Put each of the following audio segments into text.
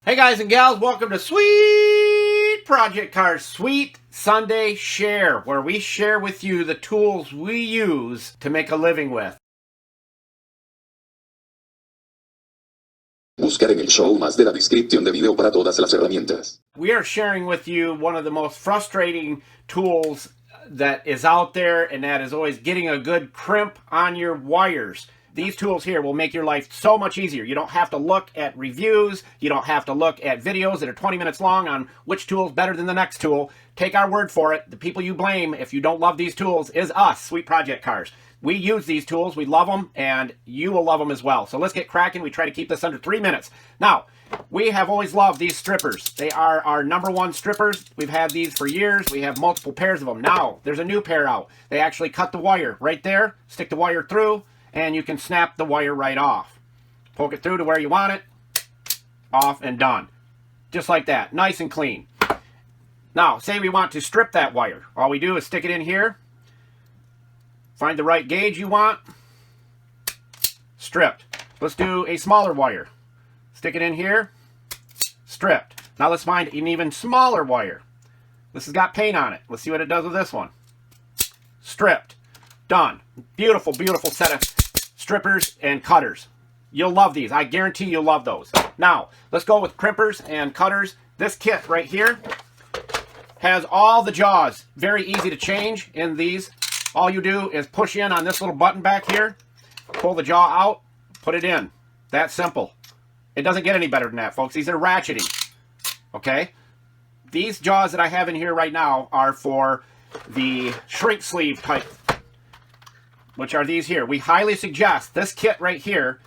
Hey guys and gals, welcome to Sweet Project Cars Sweet Sunday Share, where we share with you the tools we use to make a living with. Buscar en el show más de la descripción de video para todas las herramientas. We are sharing with you one of the most frustrating tools that is out there, and that is always getting a good crimp on your wires. These tools here will make your life so much easier. You don't have to look at reviews. You don't have to look at videos that are 20 minutes long on which tool is better than the next tool. Take our word for it. The people you blame if you don't love these tools is us, Sweet Project Cars. We use these tools. We love them, and you will love them as well. So let's get cracking. We try to keep this under 3 minutes. Now, we have always loved these strippers. They are our #1 strippers. We've had these for years. We have multiple pairs of them. Now, there's a new pair out. They actually cut the wire right there, stick the wire through, and you can snap the wire right off. Poke it through to where you want it, off and done. Just like that, nice and clean. Now, say we want to strip that wire. All we do is stick it in here, find the right gauge you want, stripped. Let's do a smaller wire. Stick it in here, stripped. Now let's find an even smaller wire. This has got paint on it. Let's see what it does with this one. Stripped. Done. Beautiful, beautiful set of strippers and cutters. You'll love these. I guarantee you'll love those. Now, let's go with crimpers and cutters. This kit right here has all the jaws. Very easy to change in these. All you do is push in on this little button back here, pull the jaw out, put it in. That simple. It doesn't get any better than that, folks. These are ratcheting. Okay? These jaws that I have in here right now are for the shrink sleeve type, which are these here. We highly suggest this kit right here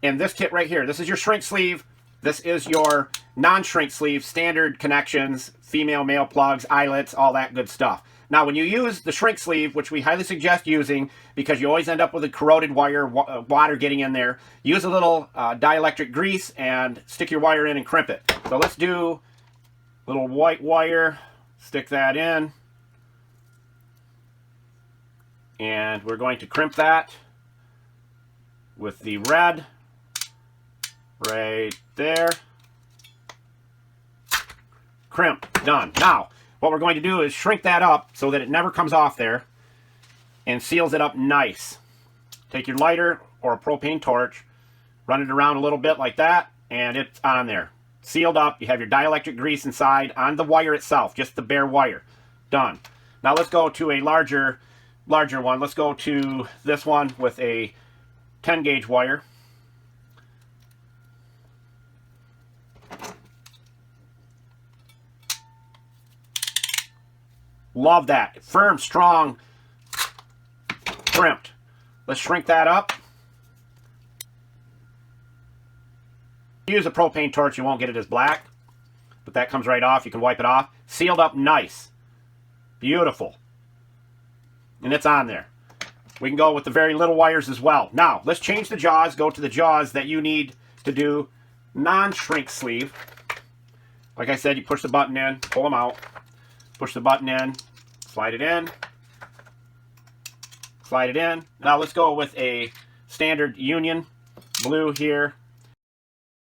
and this kit right here. This is your shrink sleeve. This is your non-shrink sleeve, standard connections, female, male plugs, eyelets, all that good stuff. Now, when you use the shrink sleeve, which we highly suggest using because you always end up with a corroded wire, water getting in there, use a little dielectric grease and stick your wire in and crimp it. So let's do a little white wire, stick that in. And we're going to crimp that with the red right there. Crimp, done. Now, what we're going to do is shrink that up so that it never comes off there and seals it up nice. Take your lighter or a propane torch, run it around a little bit like that, and it's on there. Sealed up. You have your dielectric grease inside on the wire itself, just the bare wire. Done. Now let's go to a larger one. Let's go to this one with a 10 gauge wire. Love that. Firm, strong, crimped. Let's shrink that up. Use a propane torch, you won't get it as black, but that comes right off. You can wipe it off. Sealed up nice. Beautiful. And it's on there. We can go with the very little wires as well. Now, let's change the jaws. Go to the jaws that you need to do non-shrink sleeve. Like I said, you push the button in, pull them out. Push the button in, slide it in, slide it in. Now let's go with a standard Union blue here.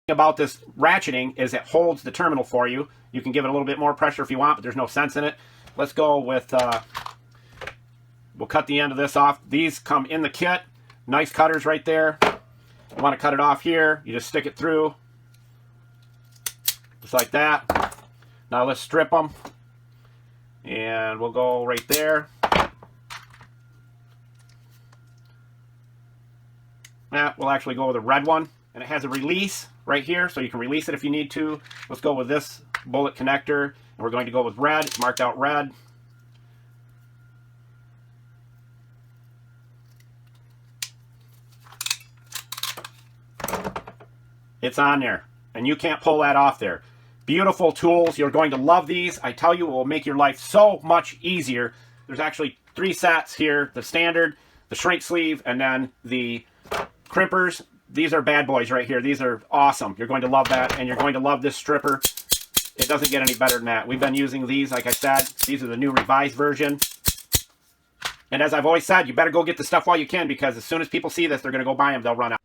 The thing about this ratcheting is it holds the terminal for you. You can give it a little bit more pressure if you want, but there's no sense in it. Let's go with, we'll cut the end of this off. These come in the kit. Nice cutters right there. You want to cut it off here, you just stick it through. Just like that. Now let's strip them. And we'll go right there. We'll actually go with a red one. And it has a release right here, so you can release it if you need to. Let's go with this bullet connector. And we're going to go with red. It's marked out red. It's on there. And you can't pull that off there. Beautiful tools. You're going to love these. I tell you, it will make your life so much easier. There's actually 3 sets here. The standard, the shrink sleeve, and then the crimpers. These are bad boys right here. These are awesome. You're going to love that, and you're going to love this stripper. It doesn't get any better than that. We've been using these, like I said. These are the new revised version. And as I've always said, you better go get the stuff while you can, because as soon as people see this, they're going to go buy them. They'll run out.